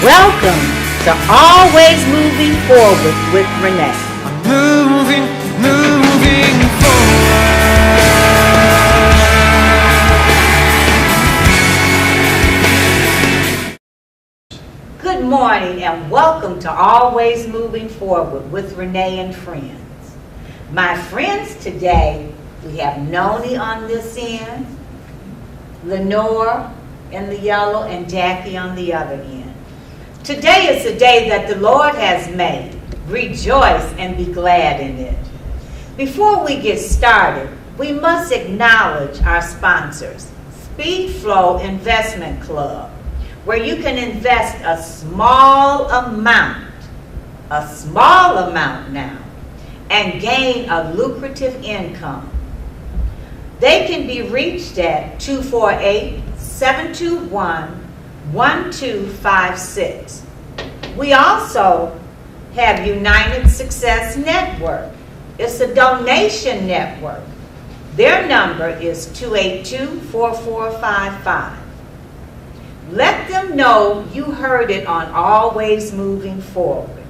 Welcome to Always Moving Forward with Renee. Moving forward. Good morning and welcome to Always Moving Forward with Renee and friends. My friends today, we have Noni on this end, Lenore in the yellow, and Jackie on the other end. Today is the day that the Lord has made. Rejoice and be glad in it. Before we get started, we must acknowledge our sponsors, Speed Flow Investment Club, where you can invest a small amount now, and gain a lucrative income. They can be reached at 248-721-1256. We also have United Success Network. It's a donation network. Their number is 282-4455. Let them know you heard it on Always Moving Forward.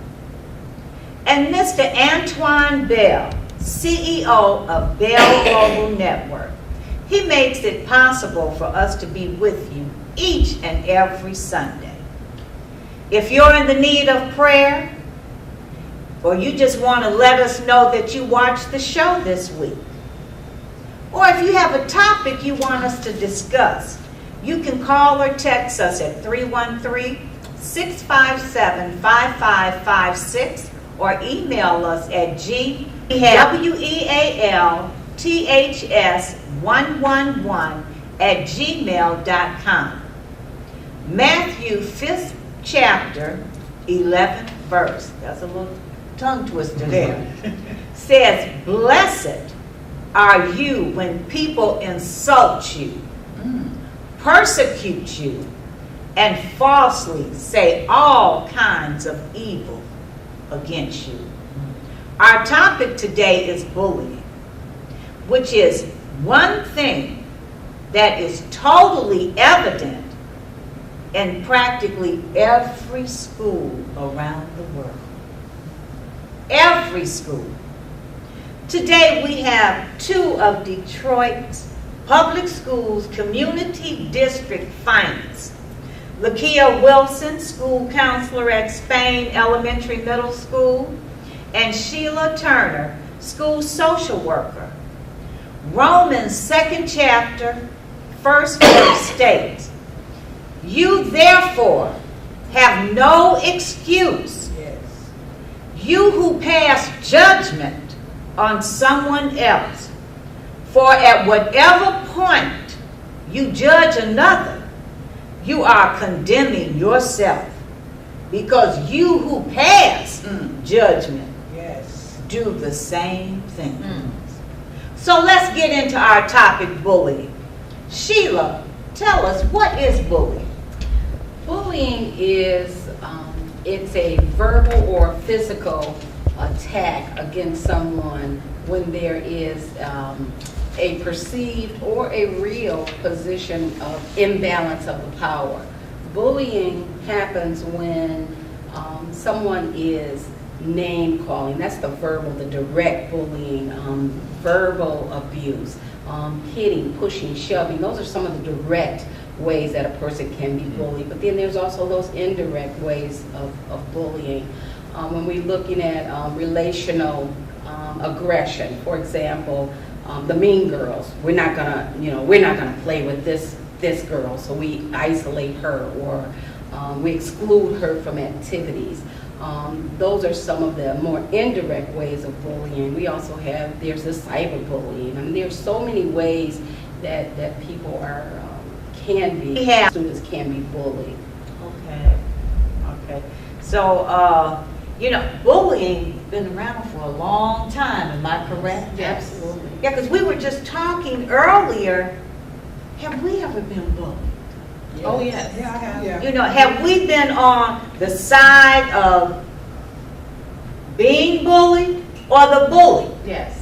And Mr. Antoine Bell, CEO of Bell Global Network. He makes it possible for us to be with you each and every Sunday. If you're in the need of prayer, or you just want to let us know that you watched the show this week, or if you have a topic you want us to discuss, you can call or text us at 313-657-5556 or email us at wealths111@gmail.com. Matthew 5th chapter 11th verse, that's a little tongue twister there, says, "Blessed are you when people insult you, persecute you, and falsely say all kinds of evil against you." Our topic today is bullying, which is one thing that is totally evident in practically every school around the world. Every school. Today we have two of Detroit's public schools community district finalists. Lakia Wilson, school counselor at Spain Elementary Middle School, and Sheila Turner, school social worker. Romans 2nd chapter, 1st verse states, "You therefore have no excuse, you who pass judgment on someone else. For at whatever point you judge another, you are condemning yourself, because you who pass judgment do the same thing." So let's get into our topic, bullying. Sheila, tell us, what is bullying? Bullying is it's a verbal or physical attack against someone when there is a perceived or a real position of imbalance of the power. Bullying happens when someone is name calling. That's the verbal, the direct bullying, verbal abuse, hitting, pushing, shoving. Those are some of the direct ways that a person can be bullied. But then there's also those indirect ways of bullying. When we're looking at relational aggression, for example, the mean girls, we're not gonna play with this girl, so we isolate her, or we exclude her from activities. Those are some of the more indirect ways of bullying. We also have, there's the cyberbullying. I mean, there's so many ways that people students can be bullied. Okay. So, bullying has been around for a long time, am I correct? Absolutely. Yeah, because we were just talking earlier, have we ever been bullied? Yes. Oh, yes. Yeah, I have. Yeah. Have we been on the side of being bullied or the bully? Yes.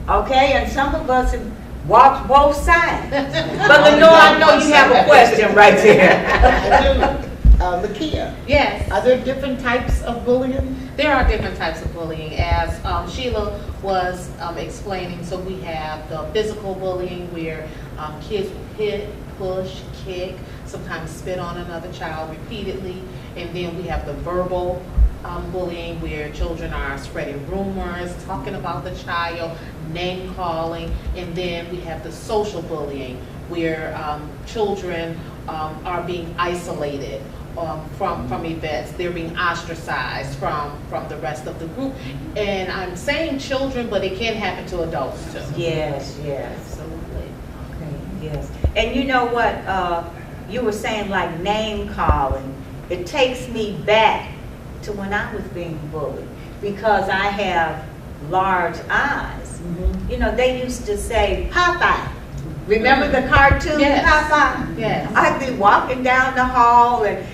Okay, and some of us have walked both sides. But Lenore, I know you have a question right there. I do. the kid. Yes. Are there different types of bullying? There are different types of bullying, as Sheila was explaining. So we have the physical bullying where kids will hit, push, kick, sometimes spit on another child repeatedly. And then we have the verbal bullying where children are spreading rumors, talking about the child, name calling. And then we have the social bullying where children are being isolated from events. They're being ostracized from the rest of the group. And I'm saying children, but it can happen to adults too. Yes, yes. Absolutely. Okay, yes. And you know what, you were saying like name calling. It takes me back to when I was being bullied because I have large eyes. You know, they used to say Popeye. Remember the cartoon Popeye? Yes. I'd be walking down the hall and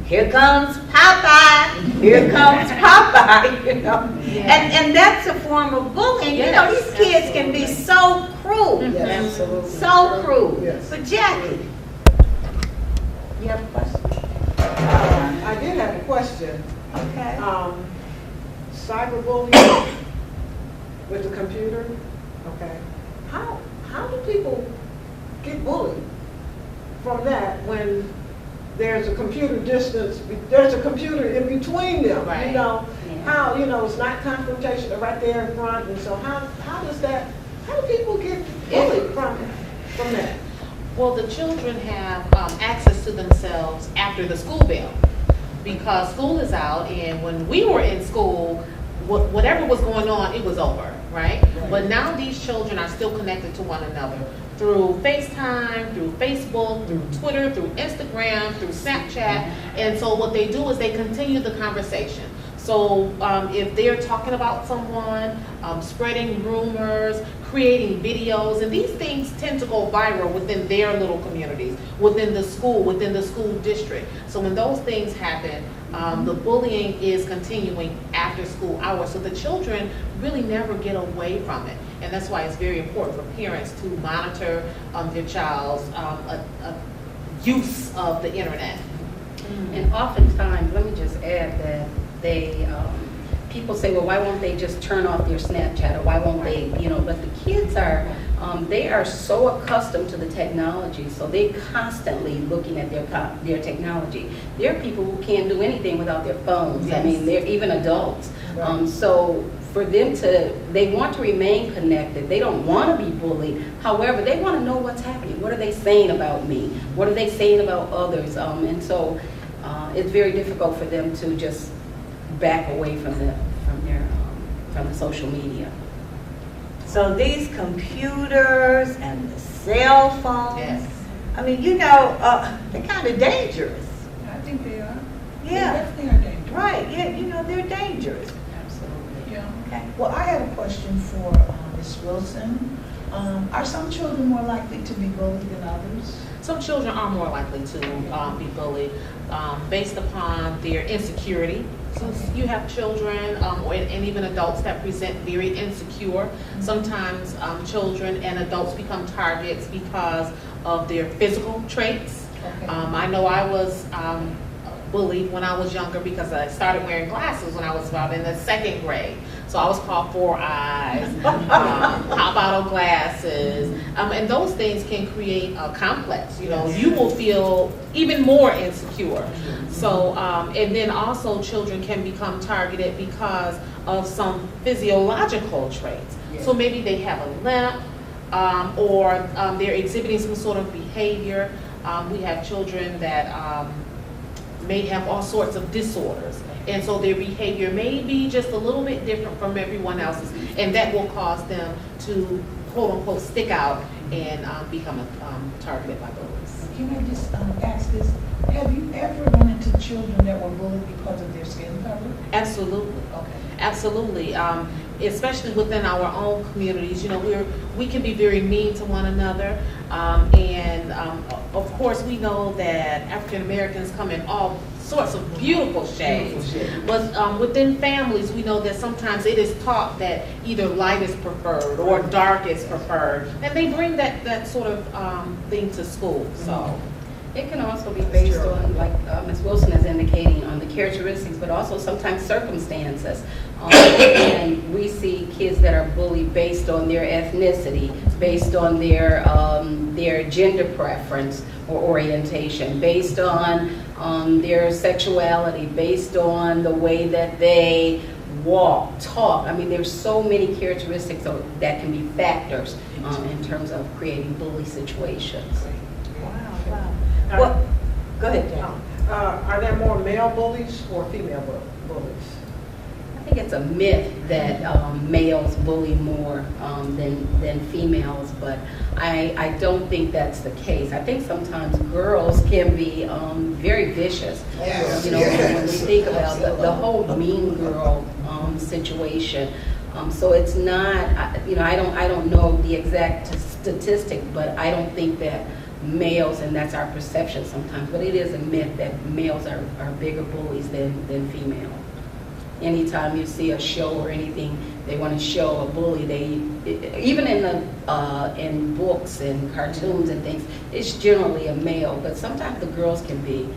here comes Popeye, here comes Popeye, you know. Yes. And that's a form of bullying. Yes, you know, these kids can be so cruel. Yes. Absolutely. So cruel. Yes. But Jackie, you have a question? I did have a question. Okay. Cyberbullying with the computer. Okay. How do people get bullied from that when there's a computer distance, there's a computer in between them, Right. you know? Yeah. How, you know, it's not confrontation, they're right there in front, and so how do people get bullied from that? Well, the children have access to themselves after the school bell because school is out, and when we were in school, whatever was going on, it was over, right? But now these children are still connected to one another through FaceTime, through Facebook, through Twitter, through Instagram, through Snapchat. And so what they do is they continue the conversation. So if they're talking about someone, spreading rumors, creating videos, and these things tend to go viral within their little communities, within the school district. So when those things happen, the bullying is continuing after school hours. So the children really never get away from it. And that's why it's very important for parents to monitor their child's use of the internet. And oftentimes, let me just add that people say, well, why won't they just turn off their Snapchat, or why won't they, but the kids are, they are so accustomed to the technology, so they're constantly looking at their technology. There are people who can't do anything without their phones. Yes. I mean, they're even adults. Right. So for them they want to remain connected. They don't want to be bullied. However, they want to know what's happening. What are they saying about me? What are they saying about others? And so it's very difficult for them to just back away from the social media. So these computers and the cell phones, Yes. I mean, they're kind of dangerous. I think they are. Yeah, They definitely are dangerous. right, yeah, they're dangerous. Absolutely. Yeah. Okay. Well, I had a question for Ms. Wilson. Are some children more likely to be bullied than others? Some children are more likely to be bullied based upon their insecurity. So you have children and even adults that present very insecure. Sometimes children and adults become targets because of their physical traits. Okay. I know I was bullied when I was younger because I started wearing glasses when I was about in the 2nd grade. So I was called 4 eyes, pop bottle glasses, and those things can create a complex. You will feel even more insecure. So, and then also children can become targeted because of some physiological traits. Yes. So maybe they have a limp, or they're exhibiting some sort of behavior. We have children that may have all sorts of disorders. And so their behavior may be just a little bit different from everyone else's, and that will cause them to, quote unquote, stick out and become targeted by bullies. Can I just ask this? Have you ever run into children that were bullied because of their skin color? Absolutely. Okay. Absolutely. Especially within our own communities, we can be very mean to one another, and of course we know that African Americans come in all sorts of beautiful shades. But within families, we know that sometimes it is taught that either light is preferred or dark is preferred, and they bring that sort of thing to school. So It can also be based on, like Ms. Wilson has indicated, characteristics, but also sometimes circumstances. And we see kids that are bullied based on their ethnicity, based on their gender preference or orientation, based on their sexuality, based on the way that they walk, talk. I mean, there's so many characteristics that can be factors in terms of creating bully situations. Wow. Well, go ahead, Jan. Are there more male bullies or female bullies? I think it's a myth that males bully more than females, but I don't think that's the case. I think sometimes girls can be very vicious. Yes. You know, when we think about the whole mean girl situation. So it's not, you know, I don't know the exact statistic, but I don't think that males, and that's our perception sometimes, but it is a myth that males are bigger bullies than females. Anytime you see a show or anything, they want to show a bully. Even in books and cartoons and things, it's generally a male, but sometimes the girls can be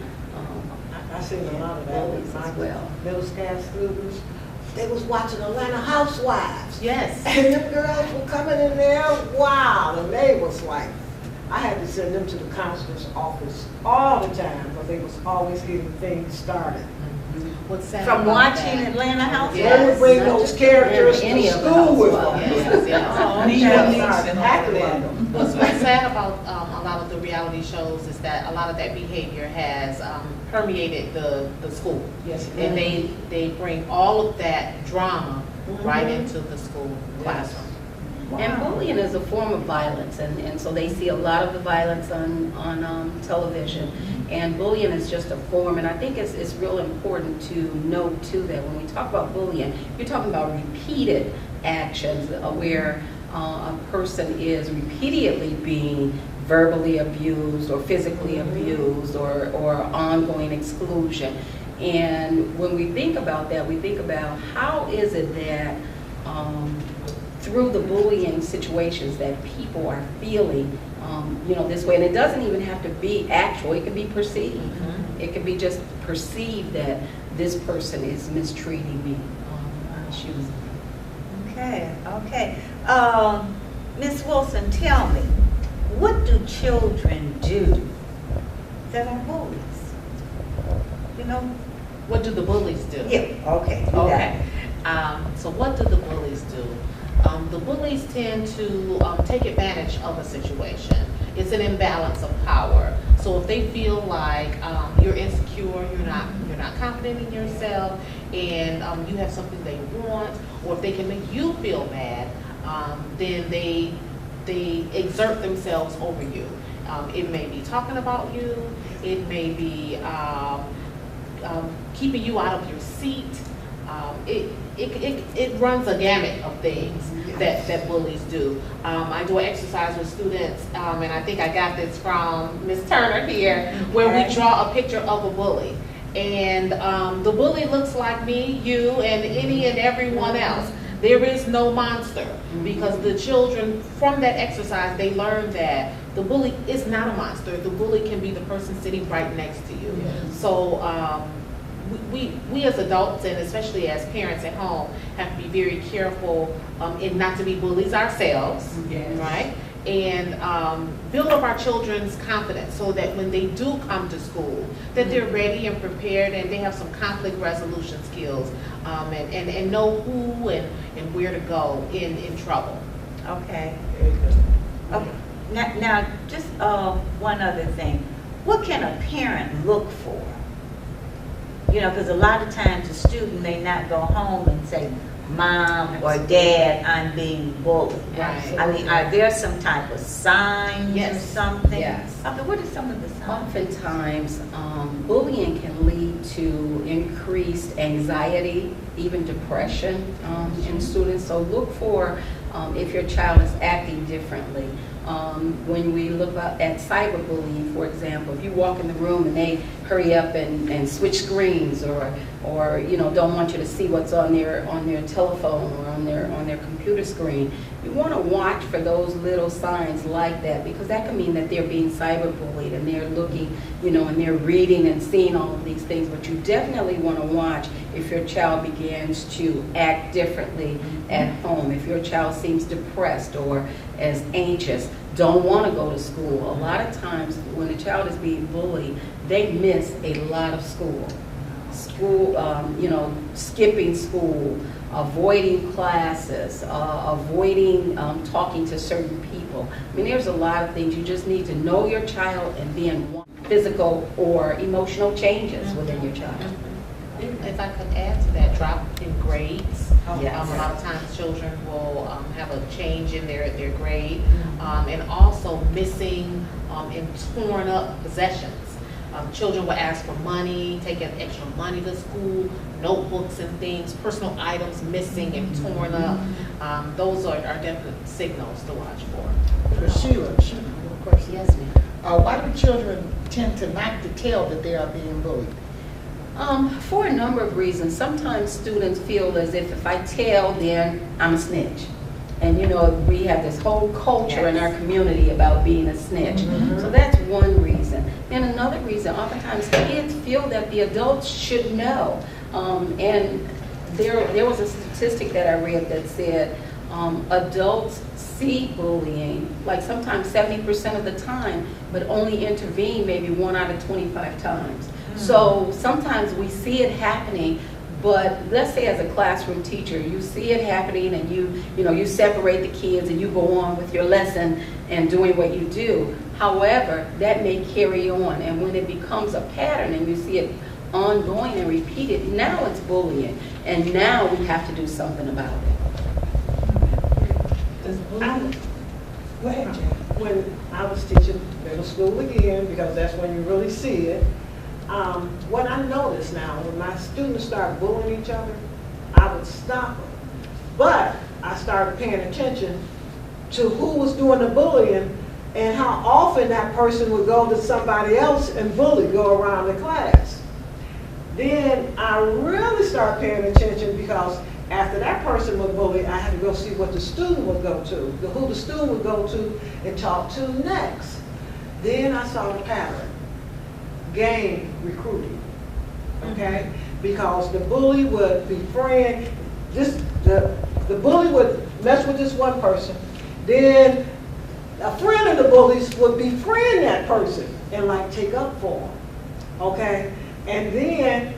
I seen a lot of that bullies with as my well. middle school students. They was watching Atlanta Housewives. Yes. And them girls were coming in there, wow, and they was like, I had to send them to the counselor's office all the time, but they was always getting things started. What's sad From about watching that- Atlanta Housewives? Yes. They would bring not those just characters any to of the school with housewives. them. Yes, yes. Oh, They okay. started tackling them. What's sad about a lot of the reality shows is that a lot of that behavior has permeated the school. Yes. And they bring all of that drama right Mhm. into the school classroom. And bullying is a form of violence, and so they see a lot of the violence on television. And bullying is just a form, and I think it's real important to note too that when we talk about bullying, you're talking about repeated actions where a person is repeatedly being verbally abused or physically abused or ongoing exclusion. And when we think about that, we think about how is it that through the bullying situations that people are feeling, this way. And it doesn't even have to be actual, it can be perceived. It can be just perceived that this person is mistreating me. Okay. Ms. Wilson, tell me, what do children do that are bullies? You know? What do the bullies do? Yeah, okay. do that. Okay. So what do the bullies do? The bullies tend to take advantage of a situation. It's an imbalance of power. So if they feel like you're insecure, you're not confident in yourself, and you have something they want, or if they can make you feel bad, then they exert themselves over you. It may be talking about you. It may be keeping you out of your seat. It runs a gamut of things that bullies do. I do an exercise with students, and I think I got this from Ms. Turner here, where we draw a picture of a bully. And the bully looks like me, you, and any and everyone else. There is no monster, because the children from that exercise, they learn that the bully is not a monster. The bully can be the person sitting right next to you. So we as adults, and especially as parents at home, have to be very careful and not to be bullies ourselves, right? And build up our children's confidence so that when they do come to school, that they're ready and prepared, and they have some conflict resolution skills, and know who and where to go in trouble. Okay. Okay. Now, just one other thing. What can a parent look for? Because a lot of times the student may not go home and say, Mom or Dad, I'm being bullied. Right. I mean, are there some type of signs or Yes. something? Yes. Okay, what are some of the signs? Oftentimes, bullying can lead to increased anxiety, even depression in students. So look for if your child is acting differently. When we look at cyberbullying, for example, if you walk in the room and they hurry up and switch screens, or don't want you to see what's on their telephone or on their computer screen, you want to watch for those little signs like that, because that can mean that they're being cyberbullied and they're looking, and they're reading and seeing all of these things. But you definitely want to watch if your child begins to act differently at home, if your child seems depressed or as anxious, don't want to go to school. A lot of times when a child is being bullied, they miss a lot of school, skipping school, avoiding classes, avoiding talking to certain people. I mean, there's a lot of things. You just need to know your child and then physical or emotional changes within your child. If I could add to that, drop in grades. Yes. A lot of times children will have a change in their grade, and also missing and torn up possessions. Children will ask for money, taking extra money to school, notebooks and things, personal items missing and torn up. Those are definite signals to watch for. Sheila, one question. Yes, ma'am. Why do children tend to not to tell that they are being bullied? For a number of reasons. Sometimes students feel as if I tell, then I'm a snitch. And we have this whole culture in our community about being a snitch. So that's one reason. And another reason, oftentimes kids feel that the adults should know. And there was a statistic that I read that said adults see bullying like sometimes 70% of the time, but only intervene maybe 1 out of 25 times. So sometimes we see it happening, but let's say as a classroom teacher, you see it happening and you separate the kids and you go on with your lesson and doing what you do. However, that may carry on, and when it becomes a pattern and you see it ongoing and repeated, now it's bullying, and now we have to do something about it. Does bullying? Go ahead, Jen. When I was teaching middle school again, because that's when you really see it, what I noticed now, when my students start bullying each other, I would stop them. But I started paying attention to who was doing the bullying and how often that person would go to somebody else and go around the class. Then I really started paying attention, because after that person would bully, I had to go see what the student would go to, who the student would go to and talk to next. Then I saw the pattern. Gang recruiting, okay? Because the bully would befriend the bully would mess with this one person, then a friend of the bullies would befriend that person and like take up for him, okay? And then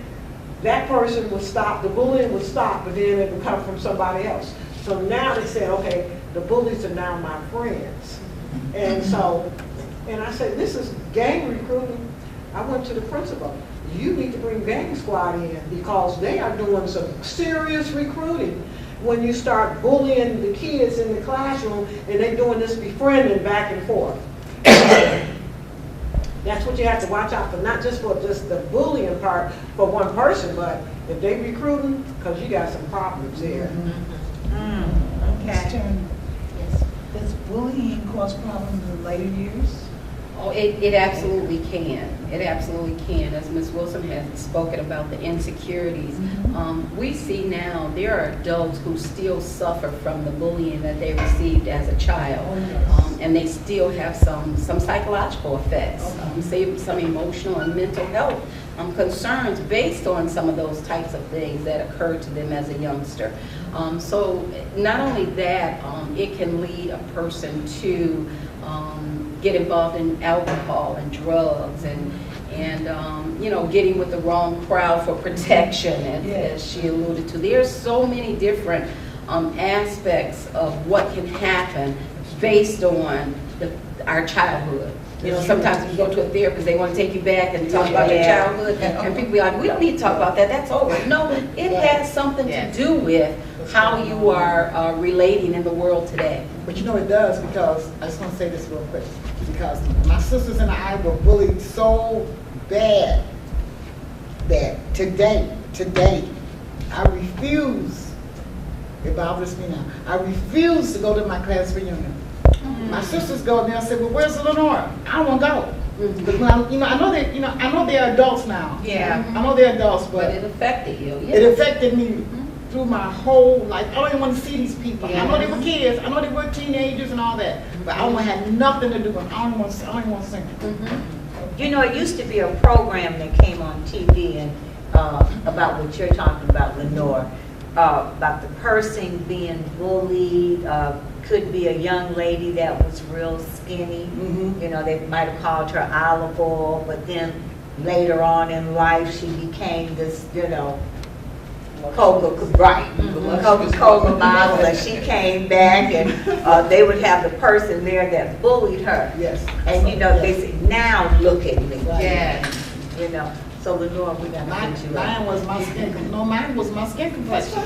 that person would stop, the bullying would stop, but then it would come from somebody else. So now they said, okay, the bullies are now my friends. And so, and I said, this is gang recruiting. I went to the principal. You need to bring gang squad in, because they are doing some serious recruiting when you start bullying the kids in the classroom and they're doing this befriending back and forth. That's what you have to watch out for, not just for just the bullying part for one person, but if they recruiting, because you got some problems there. Ms. Turner, does bullying cause problems in later years? Oh, it absolutely can. It absolutely can. As Ms. Wilson has spoken about the insecurities, we see now there are adults who still suffer from the bullying that they received as a child, and they still have some psychological effects, some emotional and mental health concerns based on some of those types of things that occurred to them as a youngster. So not only that, it can lead a person to get involved in alcohol and drugs and getting with the wrong crowd for protection, as she alluded to. There's so many different aspects of what can happen based on our childhood. Sometimes you go to a therapist, they want to take you back and talk about your childhood, and people be like, we don't need to talk about that, that's over. No, it has something to do with how you are relating in the world today. But it does, because I just want to say this real quick, because my sisters and I were bullied so bad that today, I refuse, it bothers me now, I refuse to go to my class reunion. My sisters go there and say, well, where's Lenora? I don't want to go. Because when I know they're adults now. Yeah. I know they're adults, But but it affected you, it yeah. affected me through my whole life. I don't even want to see these people. I know they were Yeah. kids. I know they were teenagers and all that. But I don't want to have nothing to do with them. I don't even want to see them. You know, it used to be a program that came on TV and about what you're talking about, Lenore, about the person being bullied. Could be a young lady that was real skinny. You know, they might have called her olive oil, but then later on in life she became this, you know, Coca-Cola model, and she came back, and they would have the person there that bullied her. Yes. And you know, they say, now look at me. Yeah. You know, so Lenore, we gotta get you up. Mine was my skin. No, mine was my skin complexion.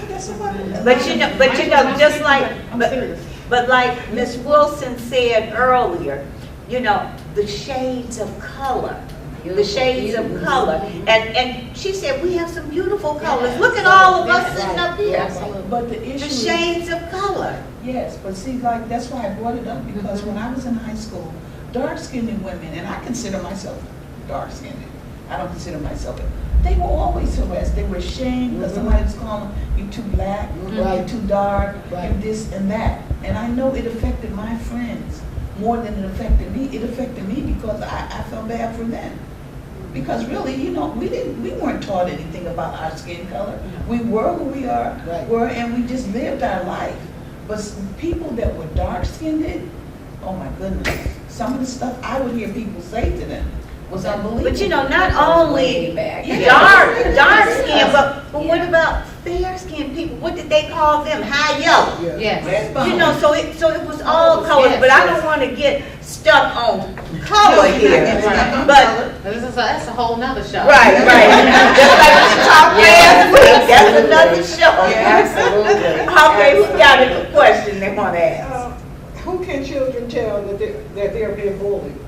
But you know, just like, I'm serious. but like Miss Wilson said earlier, you know, the shades of color. The shades of color. And she said, we have some beautiful colors. Look at all of us sitting up here. But the The issue is, shades of color. yes, but see, like, that's why I brought it up, because when I was in high school, dark-skinned women, and I consider myself dark-skinned, I don't consider myself, they were always harassed. They were ashamed because somebody was calling them, you too black, you too dark, you this and that. And I know it affected my friends more than it affected me. It affected me because I felt bad for them. Because really, you know, we weren't taught anything about our skin color. We were who we were, and we just lived our life. But people that were dark-skinned, oh my goodness, some of the stuff I would hear people say to them was unbelievable. But you know, not only back. dark skin, but what about fair skinned people? What did they call them? High yellow. Yes. You know, so it was all colors, but I don't want to get stuck on color here. But That's a whole nother show. right. Just like we talked last week, that's another show. Absolutely. Okay, who got a question they want to ask? Who can children tell that they're being bullied?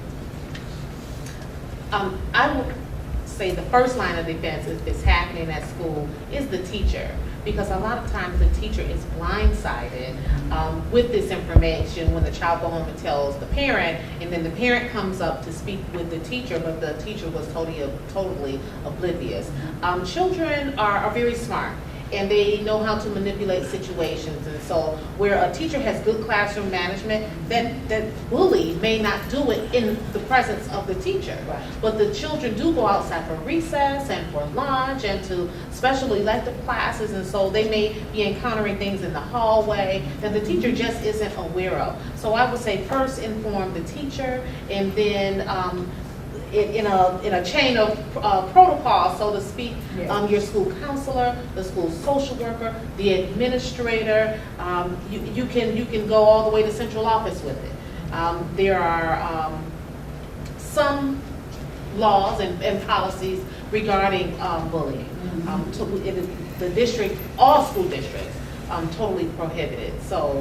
I would say the first line of defense is happening at school is the teacher, because a lot of times the teacher is blindsided with this information when the child goes home and tells the parent, and then the parent comes up to speak with the teacher, but the teacher was totally oblivious. Children are very smart, and they know how to manipulate situations. And so where a teacher has good classroom management, that bully may not do it in the presence of the teacher. Right. But the children do go outside for recess and for lunch and to special elective classes, and so they may be encountering things in the hallway that the teacher just isn't aware of. So I would say first inform the teacher, and then in a chain of protocol, so to speak, your school counselor, the school social worker, the administrator, you can go all the way to central office with it. There are some laws and policies regarding bullying. In the district, all school districts, totally prohibited. So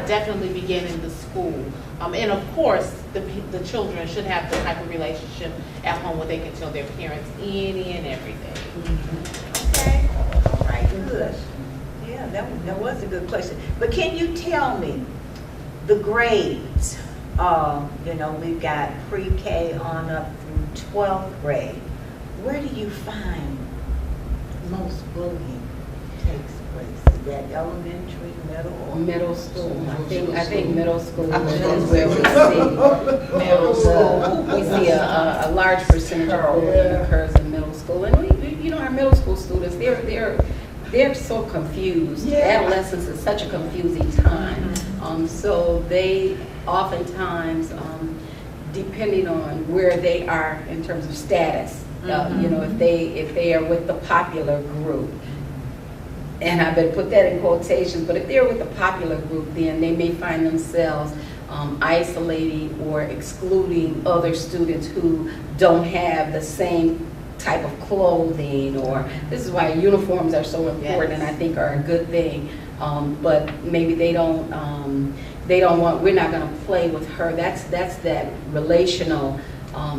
definitely begin in the school. And of course, the children should have the type of relationship at home where they can tell their parents any and everything. Okay, all right, good. Yeah, that was a good question. But can you tell me the grades? You know, we've got pre-K on up through 12th grade. Where do you find most bullying takes place? Is that elementary, middle, or? Middle school. I think middle school is where we see middle school. We see a large percentage of bullying occurs in middle school, and you know, our middle school students, they're so confused. Adolescence is such a confusing time. So they oftentimes, depending on where they are in terms of status, you know, if they are with the popular group, and I better put that in quotations, but if they're with the popular group, then they may find themselves isolating or excluding other students who don't have the same type of clothing, or this is why uniforms are so important, and I think are a good thing. But maybe they don't want, we're not going to play with her. That's that relational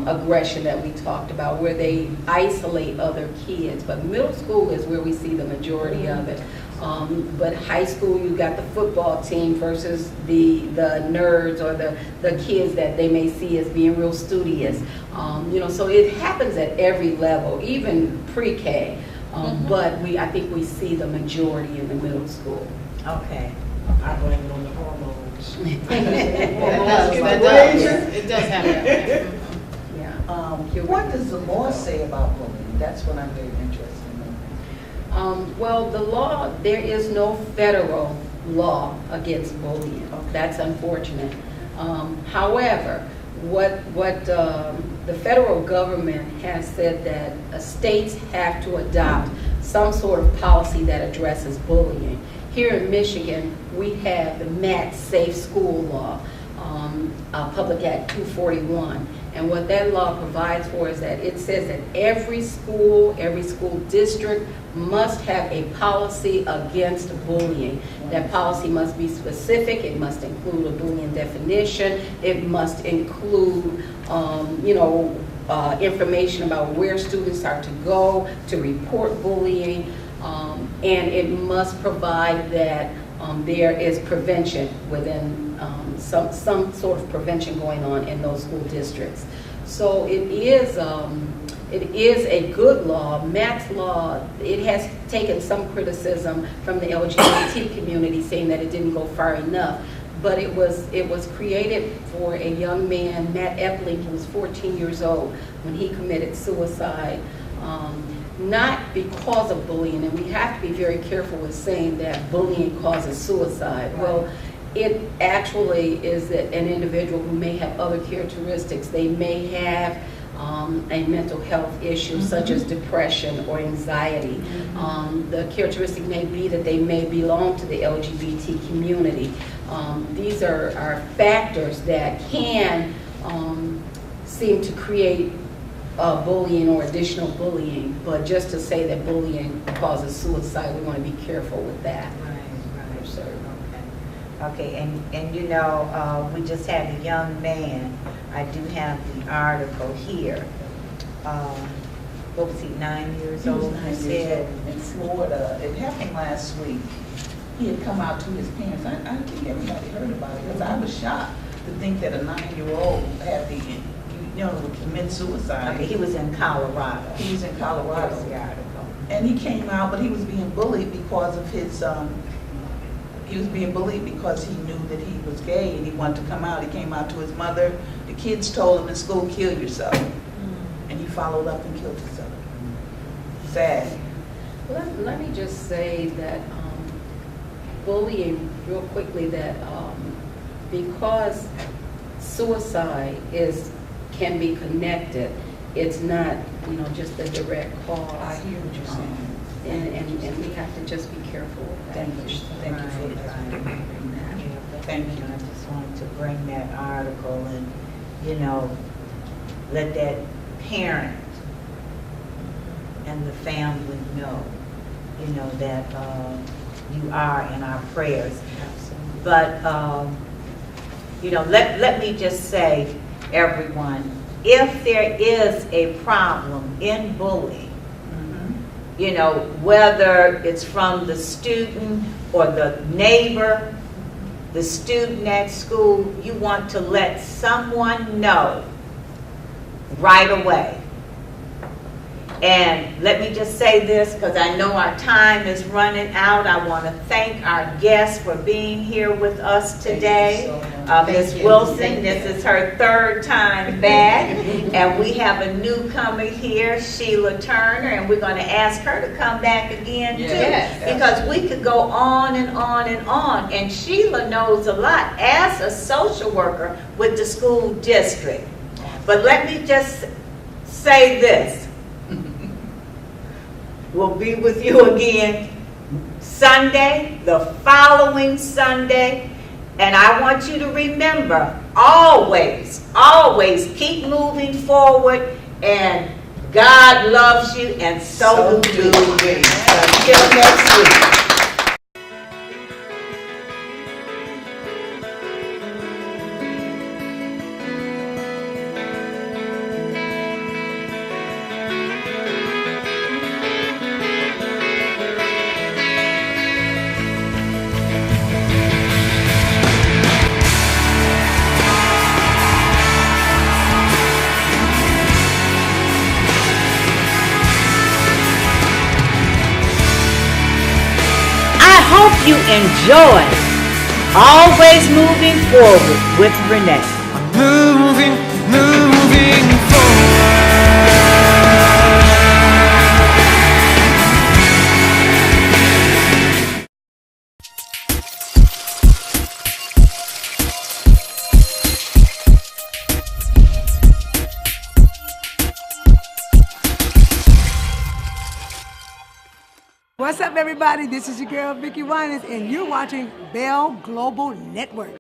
aggression that we talked about, where they isolate other kids. But middle school is where we see the majority of it. But high school, you got the football team versus the nerds or the kids that they may see as being real studious. So it happens at every level, even pre-K. But I think we see the majority in the middle school. Okay. I blame it on the hormones. It does happen. Yeah. What does the law say about bullying? That's what I'm very interested in. Well, the law, there is no federal law against bullying. That's unfortunate. However, what the federal government has said that states have to adopt some sort of policy that addresses bullying. Here in Michigan, we have the MAT Safe School Law, Public Act 241. And what that law provides for is that it says that every school district must have a policy against bullying. That policy must be specific, it must include a bullying definition, it must include, information about where students are to go to report bullying, and it must provide that there is prevention within some sort of prevention going on in those school districts. So it is a good law. Matt's law, it has taken some criticism from the LGBT community saying that it didn't go far enough. But it was created for a young man, Matt Epling, who was 14 years old when he committed suicide. Not because of bullying, and we have to be very careful with saying that bullying causes suicide. Well, it actually is an individual who may have other characteristics. They may have a mental health issue such as depression or anxiety. The characteristic may be that they may belong to the LGBT community. These are factors that can seem to create bullying or additional bullying, but just to say that bullying causes suicide, we want to be careful with that. Right. Sir. Okay, and we just had a young man. I do have the article here. What was he, 9 years He was old? 9 He years said, old in Florida. It happened last week. He had come out to his parents. I think everybody heard about it because I was shocked to think that a 9-year-old had would commit suicide. okay, he was in Colorado. He was in That Colorado. was the article. And he came out, but he was being bullied because of his, he was being bullied because he knew that he was gay and he wanted to come out. He came out to his mother. The kids told him in school, kill yourself. And he followed up and killed himself. Sad. Let me just say that bullying, real quickly, that because suicide can be connected, it's not, just a direct cause. I hear what you're saying. And we have to just be careful with that. Thank you. Thank you for Right. that. Thank you. I just wanted to bring that article and, let that parent and the family know, that you are in our prayers. But, let me just say, everyone, if there is a problem in bullying, whether it's from the student or the neighbor, the student at school, you want to let someone know right away. And let me just say this, because I know our time is running out. I want to thank our guests for being here with us today. Ms. Wilson, this is her 3rd time back. And we have a newcomer here, Sheila Turner, and we're going to ask her to come back again too. Yes. Because we could go on and on and on. And Sheila knows a lot as a social worker with the school district. But let me just say this. We'll be with you again Sunday, the following Sunday. And I want you to remember, always, always keep moving forward. And God loves you, and so do we. Until next week. hope you enjoy Always Moving Forward with Renee. Moving forward. What's up, everybody? This is your girl, Vicki Winans, and you're watching Bell Global Network.